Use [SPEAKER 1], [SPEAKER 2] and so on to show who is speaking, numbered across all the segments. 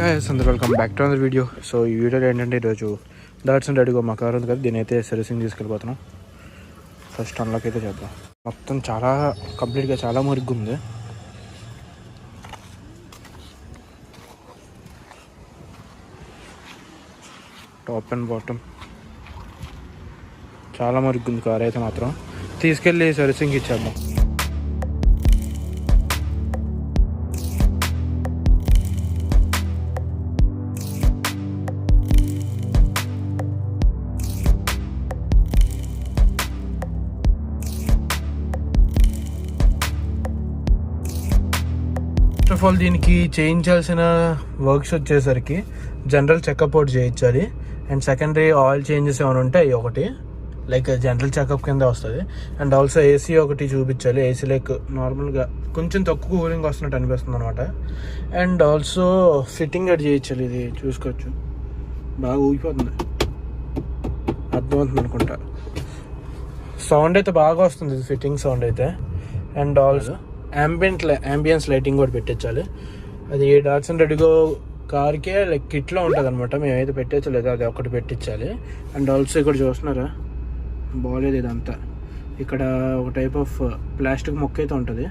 [SPEAKER 1] guys, and welcome back to another video. So ఈ వీడియోలో ఏంటంటే ఈరోజు DATSUN రెడీగా మా కార్ ఉంది కదా, దీని అయితే సర్వీసింగ్ తీసుకెళ్ళిపోతున్నాం. ఫస్ట్ అన్లాక్ అయితే చేద్దాం. మొత్తం చాలా కంప్లీట్గా చాలా మురిగ్గా ఉంది. టాప్ అండ్ బాటమ్ చాలా మురిగ్గా ఉంది కార్ అయితే. మాత్రం తీసుకెళ్ళి సర్వీసింగ్ ఇచ్చేద్దాం. ఫస్ట్ ఆఫ్ ఆల్ దీనికి చేయించాల్సిన వర్క్స్ వచ్చేసరికి జనరల్ చెకప్ ఒకటి చేయించాలి, అండ్ సెకండరీ ఆయిల్ చేంజెస్ ఏమైనా ఉంటే అవి ఒకటి లైక్ జనరల్ చెకప్ కింద వస్తుంది. అండ్ ఆల్సో ఏసీ ఒకటి చూపించాలి. ఏసీ లైక్ నార్మల్గా కొంచెం తక్కువ కూలింగ్ వస్తున్నట్టు అనిపిస్తుంది అనమాట. అండ్ ఆల్సో ఫిట్టింగ్ అది చేయించాలి. ఇది చూసుకోవచ్చు, బాగా ఊగిపోతుంది, అర్థమవుతుంది అనుకుంటా. సౌండ్ అయితే బాగా వస్తుంది, ఇది ఫిట్టింగ్ సౌండ్ అయితే. అండ్ ఆల్సో అంబియన్స్ లైటింగ్ కూడా పెట్టించాలి. అది DATSUN రెడీగో కార్కే లైక్ కిట్లో ఉంటుంది అనమాట. మేమైతే పెట్టించలేదు, అది ఒకటి పెట్టించాలి. అండ్ ఆల్సో ఇక్కడ చూస్తున్నారా, బాగాలేదు ఇదంతా. ఇక్కడ ఒక టైప్ ఆఫ్ ప్లాస్టిక్ మొక్క అయితే ఉంటుంది,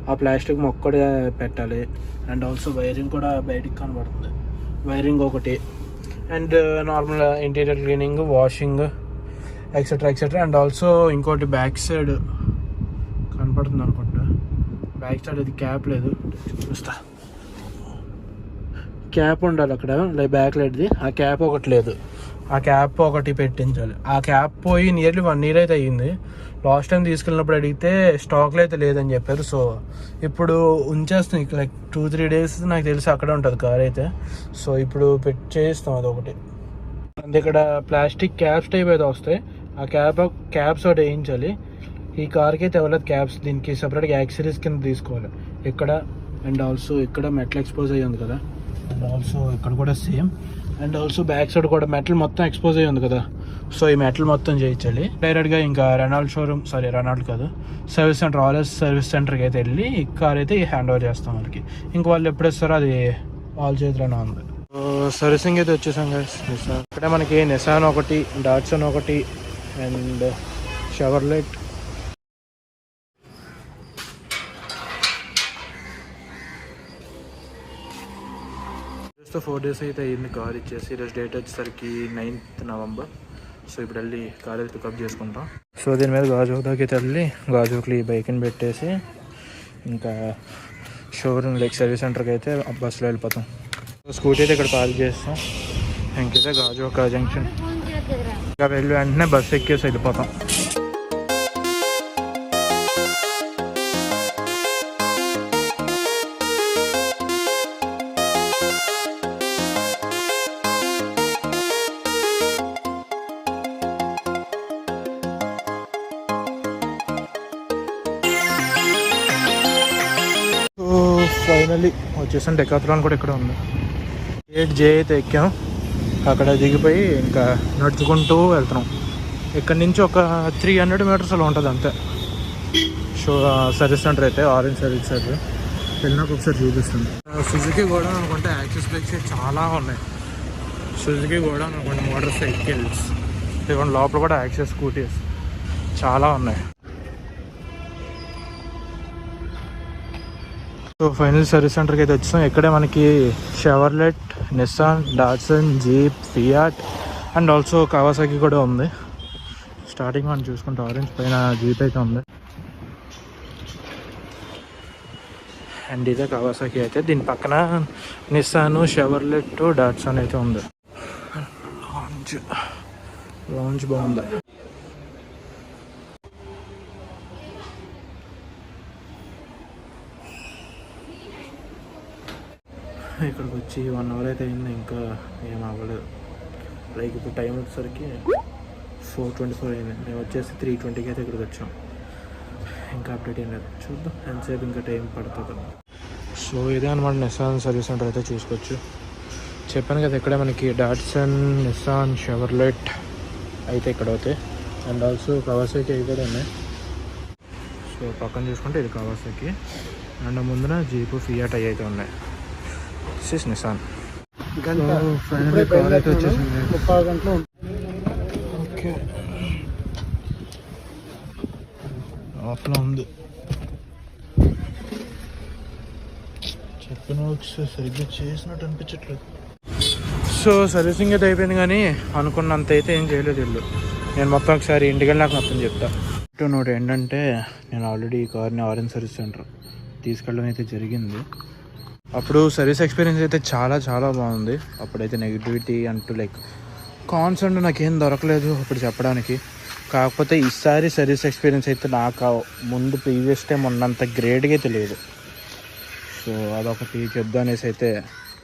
[SPEAKER 1] ఆ ప్లాస్టిక్ మొక్క కూడా పెట్టాలి. అండ్ ఆల్సో వైరింగ్ కూడా బయటికి కనబడుతుంది, వైరింగ్ ఒకటి. And normal interior cleaning, washing, etcetera etcetera. And also ఇంకోటి బ్యాక్ సైడ్ కనపడుతుంది అనుకుంటా, బ్యాక్ సైడ్ అది క్యాప్ లేదు, చూస్తా. క్యాప్ ఉండాలి అక్కడ లైక్ బ్యాక్ లైట్ది, ఆ క్యాప్ ఒకటి లేదు. ఆ క్యాప్ ఒకటి పెట్టించాలి. ఆ క్యాప్ పోయి నియర్లీ 1 year అయితే అయ్యింది. లాస్ట్ టైం తీసుకెళ్ళినప్పుడు అడిగితే స్టాక్లో అయితే లేదని చెప్పారు. సో ఇప్పుడు ఉంచేస్తాం, లైక్ 2-3 days నాకు తెలిసి అక్కడే ఉంటుంది కార్ అయితే. సో ఇప్పుడు చేయిస్తాం అదొకటి. అంతే, ఇక్కడ ప్లాస్టిక్ క్యాప్స్ టైప్ అయితే వస్తాయి, ఆ క్యాప్స్ ఒకటి వేయించాలి. ఈ కార్కి అయితే ఎవరైతే క్యాప్స్, దీనికి సపరేట్గా యాక్సరీస్ కింద తీసుకోవాలి ఇక్కడ. అండ్ ఆల్సో ఇక్కడ మెటల్ ఎక్స్పోజ్ అయ్యి ఉంది కదా, అండ్ ఆల్సో ఇక్కడ కూడా same. And also back side కూడా మెటల్ మొత్తం ఎక్స్పోజ్ అయ్యి ఉంది కదా, సో ఈ మెటల్ మొత్తం చేయించాలి. డైరెక్ట్గా ఇంకా రెనాల్డ్ కాదు, సర్వీస్ సెంటర్, ఆల్ఎస్ సర్వీస్ సెంటర్కి అయితే వెళ్ళి ఈ కార్ అయితే హ్యాండ్ ఓవర్ చేస్తాం వాళ్ళకి. ఇంక వాళ్ళు ఎప్పుడు ఇస్తారో అది వాళ్ళ చేతిలోనే ఉంది. సర్వీసింగ్ అయితే వచ్చేసాం కదా. ఇక్కడ మనకి నిసాన్ ఒకటి, DATSUN ఒకటి, అండ్ షెవర్లెట్. 4 days అయితే అయ్యింది కార్ ఇచ్చేసి. ఈరోజు డేట్ వచ్చేసరికి 9th November. సో ఇప్పుడు వెళ్ళి కార్ అయితే పికప్ చేసుకుంటాం. సో దీని మీద గాజువాక దాకా అయితే వెళ్ళి గాజువాకలో ఈ బైక్ని పెట్టేసి ఇంకా షోరూమ్ లైక్ సర్వీస్ సెంటర్కి అయితే బస్సులో వెళ్ళిపోతాం. స్కూటీ అయితే ఇక్కడ పార్క్ చేస్తాం. ఇంకైతే గాజువాక జంక్షన్ ఇంకా వెళ్ళి వెంటనే బస్సు ఎక్కేసి వెళ్ళిపోతాం. ఫైనల్లీ వచ్చేసాం. డెకాథ్లాన్ కూడా ఇక్కడ ఉంది. 8J అయితే ఎక్కాం, అక్కడ దిగిపోయి ఇంకా నడుచుకుంటూ వెళ్తున్నాం. ఇక్కడ నుంచి ఒక 300 meters అలా ఉంటుంది అంతే. సో సర్వీస్ సెంటర్ అయితే ఆరెంజ్ సర్వీస్ సెంటర్ వెళ్ళినాక ఒకసారి చూపిస్తుంది. సుజుకి కూడా అనుకుంటే యాక్సెస్ బైక్స్ చాలా ఉన్నాయి. సుజుకి కూడా అనుకుంటే మోటార్ సైకిల్స్, ఇవ్వండి లోపల కూడా యాక్సెస్ స్కూటీస్ చాలా ఉన్నాయి. సో ఫైనల్ సర్వీస్ సెంటర్కి అయితే వచ్చాం. ఇక్కడే మనకి Chevrolet, Nissan, DATSUN, jeep, Fiat and also Kawasaki కూడా ఉంది. స్టార్టింగ్ మనం చూసుకుంటే ఆరెంజ్ పైన జీప్ అయితే ఉంది. అండ్ ఇదే కవాసాకి అయితే. దీని పక్కన నిసాన్, షెవర్లెట్, DATSUN అయితే ఉంది. లాంచ్ బాగుంది. ఇక్కడికి వచ్చి 1 hour అయితే అయింది, ఇంకా ఏం అవ్వలేదు. లైక్ ఇప్పుడు టైం వచ్చేసరికి 4:24 అయింది. మేము వచ్చేసి 3:20కి అయితే ఇక్కడికి వచ్చాం. ఇంకా అప్డేట్ ఏం లేదు, చూద్దాం ఎంతసేపు ఇంకా టైం పడుతుంది. సో ఇదే అనమాట నిసాన్ సర్వీస్ సెంటర్ అయితే చూసుకోవచ్చు. చెప్పాను కదా ఇక్కడే మనకి DATSUN, నిసాన్, షెవర్లెట్ అయితే ఇక్కడ అవుతాయి. అండ్ ఆల్సో కవాసాకి అవి కూడా ఉన్నాయి. సో పక్కన చూసుకుంటే ఇది కవాసాకి, అండ్ ముందున జీపు, ఫియాట్ అవి అయితే ఉన్నాయి. This is Nissan.
[SPEAKER 2] గంట
[SPEAKER 1] ఫైనల్ కార్ అయితే వచ్చేసింది.
[SPEAKER 2] 30 గంటలు.
[SPEAKER 1] ఓకే ఆఫ్లో ఉంది. చెప్పిన సరిగ్గా చేసినట్టు అనిపించట్లేదు. సో సర్వీసింగ్ అయితే అయిపోయింది కానీ అనుకున్నంత అయితే ఏం చేయలేదు వీళ్ళు. నేను మొత్తం ఒకసారి ఇంటికి వెళ్ళి నాకు మొత్తం చెప్తా. నోటి ఏంటంటే నేను ఆల్రెడీ ఈ కార్ని ఆరెంజ్ సర్వీస్ సెంటర్ తీసుకెళ్ళడం అయితే జరిగింది. అప్పుడు సర్వీస్ ఎక్స్పీరియన్స్ అయితే చాలా చాలా బాగుంది. అప్పుడైతే నెగిటివిటీ అంటూ లైక్ కాన్స్ అంటూ నాకేం దొరకలేదు అప్పుడు చెప్పడానికి. కాకపోతే ఈసారి సర్వీస్ ఎక్స్పీరియన్స్ అయితే నాకు ముందు ప్రీవియస్ టైం ఉన్నంత గ్రేట్గా అయితే లేదు. సో అదొకటి చెప్దా అనేసి అయితే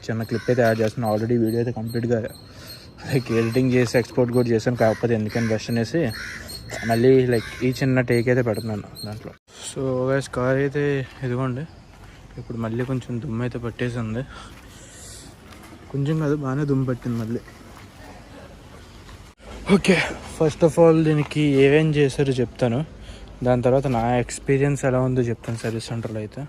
[SPEAKER 1] చిన్న క్లిప్ అయితే యాడ్ చేస్తున్నాను. ఆల్రెడీ వీడియో అయితే కంప్లీట్గా లైక్ ఎడిటింగ్ చేసి ఎక్స్పోర్ట్ కూడా చేశాను. కాకపోతే ఎందుకని రష్ అనేసి మళ్ళీ లైక్ ఈ చిన్న టేక్ అయితే పెడుతున్నాను దాంట్లో. సో గైస్ కార్ అయితే ఇదిగోండి. ఇప్పుడు మళ్ళీ కొంచెం దుమ్ము అయితే పట్టేసింది. కొంచెం కాదు బాగానే దుమ్ము పట్టింది మళ్ళీ. ఓకే ఫస్ట్ ఆఫ్ ఆల్ దీనికి ఏమేం చేశారో చెప్తాను. దాని తర్వాత నా ఎక్స్పీరియన్స్ ఎలా ఉందో చెప్తాను సర్వీస్ సెంటర్లో అయితే.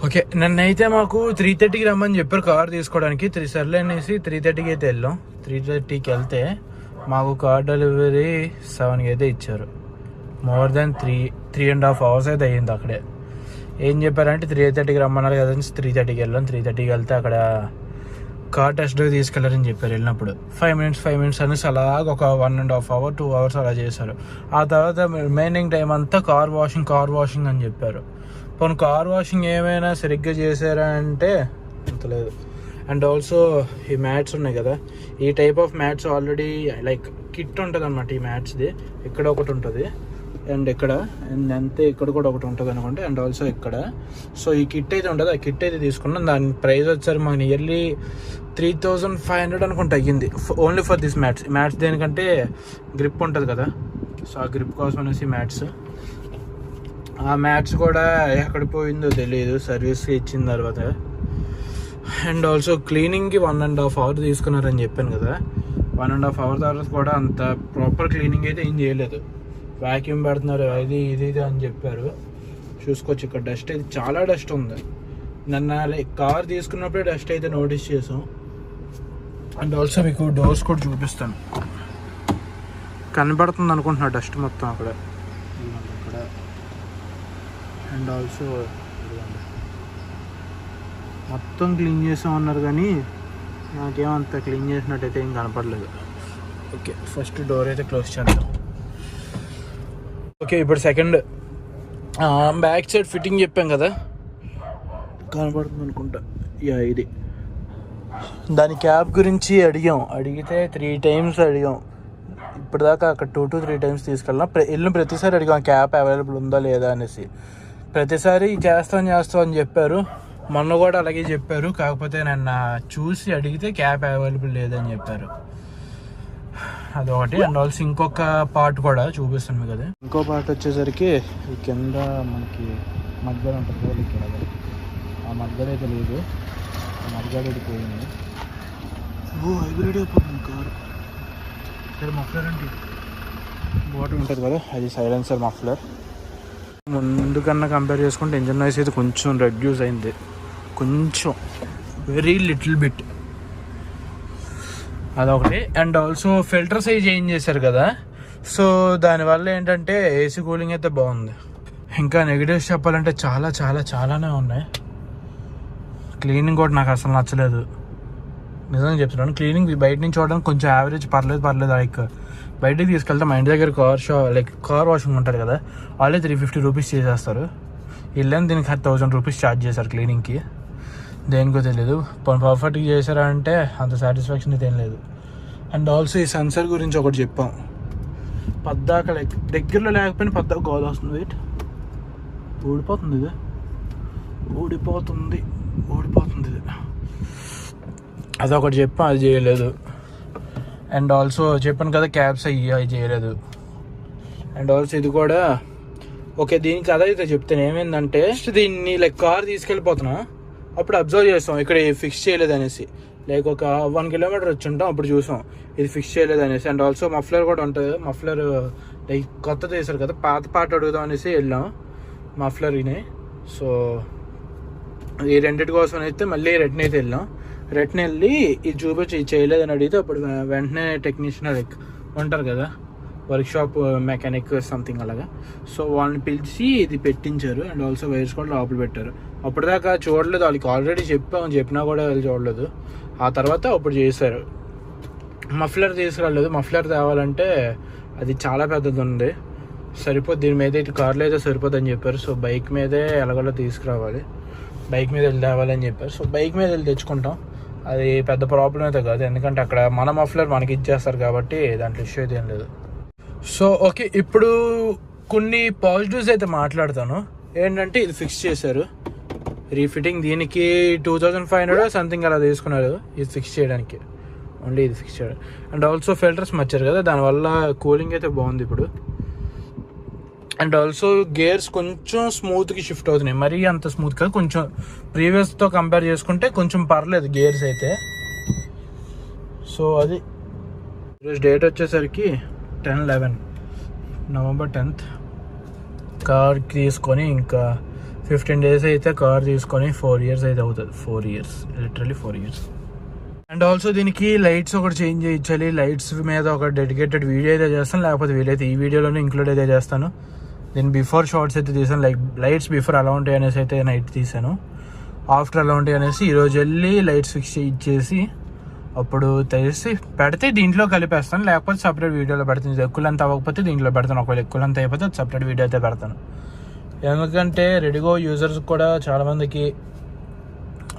[SPEAKER 1] ఓకే నన్నైతే మాకు 3:30కి రమ్మని చెప్పారు కార్ తీసుకోవడానికి. 3 సర్లు అనేసి 3:30కి అయితే వెళ్ళాం. 3:30కి వెళ్తే మాకు కార్ డెలివరీ 7కి అయితే ఇచ్చారు. మోర్ దెన్ 3.5 hours అయితే అయ్యింది అక్కడే. ఏం చెప్పారంటే 3:30కి రమ్మన్నారు కదా 3:30కి వెళ్ళాం. 3:30కి వెళ్తే అక్కడ కార్ టెస్ట్ డ్రైవ్ తీసుకెళ్లారని చెప్పారు. వెళ్ళినప్పుడు 5 minutes అనేసి అలాగ ఒక 1.5 hour 2 hours అలా చేశారు. ఆ తర్వాత రిమైనింగ్ టైం అంతా కార్ వాషింగ్ అని చెప్పారు. పోనీ కార్ వాషింగ్ ఏమైనా సరిగ్గా చేశారా అంటే అంత లేదు. అండ్ ఆల్సో ఈ మ్యాట్స్ ఉన్నాయి కదా, ఈ type of mats already like kit ఉంటుంది అనమాట. ఈ మ్యాట్స్ది ఇక్కడ ఒకటి ఉంటుంది అండ్ ఇక్కడ అండ్ అంతే ఇక్కడ కూడా ఒకటి ఉంటుంది అనుకోండి. అండ్ ఆల్సో ఇక్కడ. సో ఈ కిట్ అయితే ఉంటుంది. ఆ కిట్ అయితే తీసుకున్నాం. దాని ప్రైస్ వచ్చారు మాకు నియర్లీ 3,500 అనుకుంటే అయ్యింది. ఓన్లీ ఫర్ దిస్ మ్యాట్స్ దేనికంటే గ్రిప్ ఉంటుంది కదా, సో ఆ గ్రిప్ కోసం అనేసి మ్యాట్స్. ఆ మ్యాట్స్ కూడా ఎక్కడ పోయిందో తెలియదు సర్వీస్ ఇచ్చిన తర్వాత. అండ్ ఆల్సో క్లీనింగ్కి 1.5 hour తీసుకున్నారని చెప్పాను కదా. 1.5 hour తర్వాత కూడా అంత ప్రాపర్ క్లీనింగ్ అయితే ఏం చేయలేదు. వ్యాక్యూమ్ పెడుతున్నారు ఇది అని చెప్పారు. చూసుకోవచ్చు ఇక్కడ డస్ట్ అయితే చాలా డస్ట్ ఉంది. నన్ను లైక్ కార్ తీసుకున్నప్పుడే డస్ట్ అయితే నోటీస్ చేసాం. అండ్ ఆల్సో మీకు డోర్స్ కూడా చూపిస్తాను. కనబడుతుంది అనుకుంటున్నా డస్ట్ మొత్తం అక్కడ. అండ్ ఆల్సో మొత్తం క్లీన్ చేసాం అన్నారు కానీ నాకేమంత క్లీన్ చేసినట్టయితే ఏం కనపడలేదు. ఓకే ఫస్ట్ డోర్ అయితే క్లోజ్ చేద్దాం. ఓకే ఇప్పుడు సెకండ్ బ్యాక్ సైడ్ ఫిట్టింగ్ చెప్పాం కదా, కనపడుతుంది అనుకుంటా. యా ఇది దాని క్యాప్ గురించి అడిగితే 3 times అడిగాం. ఇప్పటిదాకా అక్కడ 2 to 3 times తీసుకెళ్ళినా వెళ్ళిన ప్రతిసారి అడిగాం క్యాప్ అవైలబుల్ ఉందా లేదా అనేసి. ప్రతిసారి చేస్తాం అని చెప్పారు. మొన్న కూడా అలాగే చెప్పారు. కాకపోతే నన్ను చూసి అడిగితే క్యాప్ అవైలబుల్ లేదని చెప్పారు. అదొకటి. అండ్ ఆల్సో ఇంకొక పార్ట్ కూడా చూపిస్తాను మీకు. అదే ఇంకో పార్ట్ వచ్చేసరికి ఈ కింద మనకి మధ్యలో ఉంటుంది ఇక్కడ. ఆ మధ్యలో అయితే లేదు, ఆ మధ్యలో అయితే పోయింది. హైబ్రిడ్ అయిపోతుంది కారు. ఇక్కడ మఫ్లర్ అంటే బాటమ్ ఉంటుంది కదా, అది సైలెన్సర్ మఫ్లర్. ముందు కన్నా కంపేర్ చేసుకుంటే ఇంజన్ నాయిస్ అయితే కొంచెం రెడ్యూస్ అయింది. కొంచెం వెరీ లిటిల్ బిట్. అదొకటి. And also filter size change చేశారు కదా, సో దానివల్ల ఏంటంటే ఏసీ కూలింగ్ అయితే బాగుంది. ఇంకా నెగిటివ్స్ చెప్పాలంటే చాలానే ఉన్నాయి. క్లీనింగ్ కూడా నాకు అసలు నచ్చలేదు, నిజంగా చెప్తున్నాను. క్లీనింగ్ బయట నుంచి చూడడానికి కొంచెం యావరేజ్, పర్లేదు. లైక్ బయటకి తీసుకెళ్తే మా ఇంటి దగ్గర కార్ వాషింగ్ ఉంటుంది కదా, వాళ్ళే 350 rupees చేసేస్తారు. వీళ్ళని దీనికి 1,000 rupees ఛార్జ్ చేశారు క్లీనింగ్కి. దేనికో తెలియదు. పర్ఫెక్ట్గా చేశారా అంటే అంత సాటిస్ఫాక్షన్ అయితే ఏం లేదు. అండ్ ఆల్సో ఈ సెన్సర్ గురించి ఒకటి చెప్పాం. పద్దాక లైక్ దగ్గరలో లేకపోయినా పద్దాక గోల్ వస్తుంది. వెయిట్ ఊడిపోతుంది ఇది. ఇది అదొకటి చెప్పాం, అది చేయలేదు. అండ్ ఆల్సో చెప్పాను కదా క్యాబ్స్ అవి చేయలేదు. అండ్ ఆల్సో ఇది కూడా ఓకే. దీనికి అదైతే చెప్తాను ఏమైందంటే దీన్ని లైక్ కార్ తీసుకెళ్ళిపోతున్నా అప్పుడు అబ్జర్వ్ చేస్తాం ఇక్కడ ఫిక్స్ చేయలేదు అనేసి. లైక్ ఒక 1 kilometer వచ్చి ఉంటాం అప్పుడు చూసాం ఇది ఫిక్స్ చేయలేదు అనేసి. అండ్ ఆల్సో మఫ్లర్ కూడా ఉంటుంది. మఫ్లర్ లైక్ కొత్తది వేసారు కదా, పాత అడుగుదాం అనేసి వెళ్ళాం మఫ్లర్ని. సో ఈ రెండింటి కోసం అయితే మళ్ళీ రిటర్న్ అయితే వెళ్ళాం. రిటర్న్ వెళ్ళి ఇది చూపించి ఇది చేయలేదని అడిగితే అప్పుడు వెంటనే టెక్నీషియన్ లైక్ ఉంటారు కదా, వర్క్షాప్ మెకానిక్ సంథింగ్ అలాగా. సో వాళ్ళని పిలిచి ఇది పెట్టించారు. అండ్ ఆల్సో వైర్స్ కూడా లోపల పెట్టారు. అప్పటిదాకా చూడలేదు, వాళ్ళకి ఆల్రెడీ చెప్పినా కూడా వాళ్ళు చూడలేదు. ఆ తర్వాత అప్పుడు చేశారు. మఫ్లర్ తీసుకురాలేదు. మఫ్లర్ తేవాలంటే అది చాలా పెద్దది ఉంది, సరిపోద్ది, దీని మీద ఇటు కార్లో అయితే సరిపోద్ది అని చెప్పారు. సో బైక్ మీదే ఎలాగోలా తీసుకురావాలి, బైక్ మీద వెళ్ళి తేవాలని చెప్పారు. సో బైక్ మీద వెళ్ళి తెచ్చుకుంటాం. అది పెద్ద ప్రాబ్లం అయితే కాదు, ఎందుకంటే అక్కడ మన మఫ్లర్ మనకి ఇచ్చేస్తారు కాబట్టి దాంట్లో ఇష్యూ అయితే ఏం లేదు. సో ఓకే, ఇప్పుడు కొన్ని పాజిటివ్స్ అయితే మాట్లాడతాను. ఏంటంటే ఇది ఫిక్స్ చేశారు, రీఫిట్టింగ్ దీనికి 2500 సంథింగ్ అలా తీసుకున్నారు ఇది ఫిక్స్ చేయడానికి, ఓన్లీ ఇది ఫిక్స్ చేయడం. అండ్ ఆల్సో ఫిల్టర్స్ మార్చారు కదా, దానివల్ల కూలింగ్ అయితే బాగుంది ఇప్పుడు. అండ్ ఆల్సో గేర్స్ కొంచెం స్మూత్కి షిఫ్ట్ అవుతున్నాయి, మరీ అంత స్మూత్ కాదు, కొంచెం ప్రీవియస్తో కంపేర్ చేసుకుంటే కొంచెం పర్లేదు గేర్స్ అయితే. సో అది ఈరోజు డేట్ వచ్చేసరికి 10/11 November 10th. కార్ తీసుకొని ఇంకా 15 days అయితే కార్ తీసుకొని 4 years అయితే అవుతుంది. 4 years, literally 4 years. And also దీనికి లైట్స్ ఒకటి చేంజ్ చేయించాలి. లైట్స్ మీద ఒక డెడికేటెడ్ వీడియో అయితే చేస్తాను, లేకపోతే వీలైతే ఈ వీడియోలోనే ఇంక్లూడ్ అయితే చేస్తాను. నేను బిఫోర్ షార్ట్స్ అయితే తీసాను, లైక్ లైట్స్ బిఫోర్ ఎలా ఉంటాయి అనేసి అయితే నైట్ తీసాను, ఆఫ్టర్ ఎలా ఉంటాయి అనేసి ఈరోజు వెళ్ళి లైట్స్ ఫిక్స్ ఇచ్చేసి అప్పుడు తెలిసి పెడితే దీంట్లో కలిపేస్తాను, లేకపోతే సపరేట్ వీడియోలో పెడతాను. ఎక్కువలంత అవ్వకపోతే దీంట్లో పెడతాను, ఒకవేళ ఎక్కువలంత అయిపోతే అది సపరేట్ వీడియో అయితే పెడతాను. ఎందుకంటే రెడీగో యూజర్స్ కూడా చాలామందికి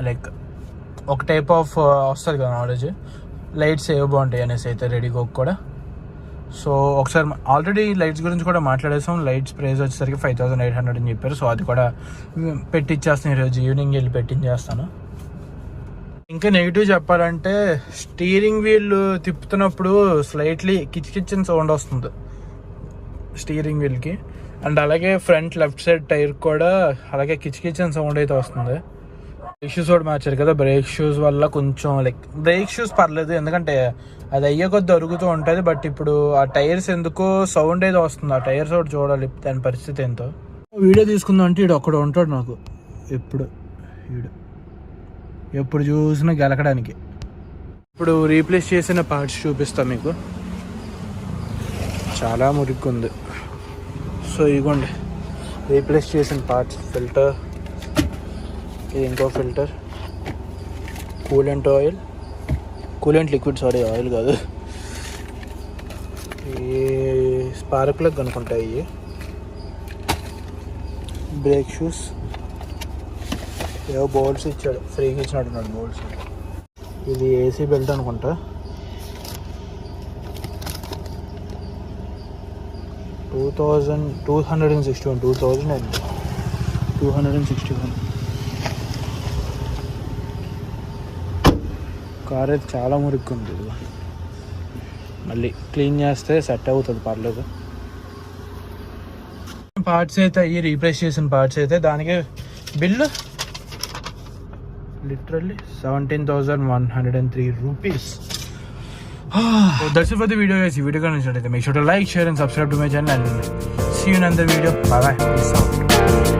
[SPEAKER 1] లైక్ ఒక టైప్ ఆఫ్ వస్తుంది కదా నాలెడ్జ్, లైట్స్ ఏవో బాగుంటాయి అనేసి అయితే రెడీగో కూడా. సో ఒకసారి ఆల్రెడీ లైట్స్ గురించి కూడా మాట్లాడేసాం. లైట్స్ ప్రైస్ వచ్చేసరికి 5800 అని చెప్పారు. సో అది కూడా పెట్టిచ్చేస్తాను, ఈరోజు ఈవినింగ్ వెళ్ళి పెట్టించేస్తాను. ఇంకా నెగిటివ్ చెప్పాలంటే స్టీరింగ్ వీల్ తిప్పుతున్నప్పుడు స్లైట్లీ కిచ్కిచ్చిన సౌండ్ వస్తుంది స్టీరింగ్ వీల్కి. అండ్ అలాగే ఫ్రంట్ లెఫ్ట్ సైడ్ టైర్ కూడా అలాగే కిచ్కిచ్చిన సౌండ్ అయితే వస్తుంది. బ్రేక్ షూస్ కూడా మార్చారు కదా, బ్రేక్ షూస్ వల్ల కొంచెం లైక్ బ్రేక్ షూస్ పర్లేదు, ఎందుకంటే అది అయ్యే కొద్ది అరుగుతూ ఉంటుంది. బట్ ఇప్పుడు ఆ టైర్స్ ఎందుకో సౌండ్ అయితే వస్తుంది, ఆ టైర్స్ ఒకటి చూడాలి దాని పరిస్థితి ఏంటో. వీడియో తీసుకుందాం అంటే ఇడు ఒక్కడ ఉంటాడు నాకు ఎప్పుడు చూసినా గెలకడానికి. ఇప్పుడు రీప్లేస్ చేసిన పార్ట్స్ చూపిస్తాను మీకు, చాలా మురిగ్గా ఉంది. సో ఇగోండి రీప్లేస్ చేసిన పార్ట్స్. ఫిల్టర్, ఇది ఇంకో filter, coolant oil, coolant liquid, sorry oil కాదు, ఈ స్పార్క్ ప్లగ్ అనుకుంటాయి. బ్రేక్ షూస్, ఏవో బోల్ట్స్ ఇచ్చాడు, ఫ్రీగా ఇచ్చినట్టున్నాడు బోల్ట్స్. ఇది ఏసీ బెల్ట్ అనుకుంటా. 2261 కార్ అయితే చాలా మురిగ్గా ఉంది. మళ్ళీ క్లీన్ చేస్తే సెట్ అవుతుంది, పర్లేదు. పార్ట్స్ అయితే అయ్యి రీప్లేస్ చేసిన పార్ట్స్ అయితే దానికి bill literally 17,103 rupees. That's it for the video guys. If you video, make sure to like, share and subscribe to my channel and see you in another video. Bye bye. Peace out.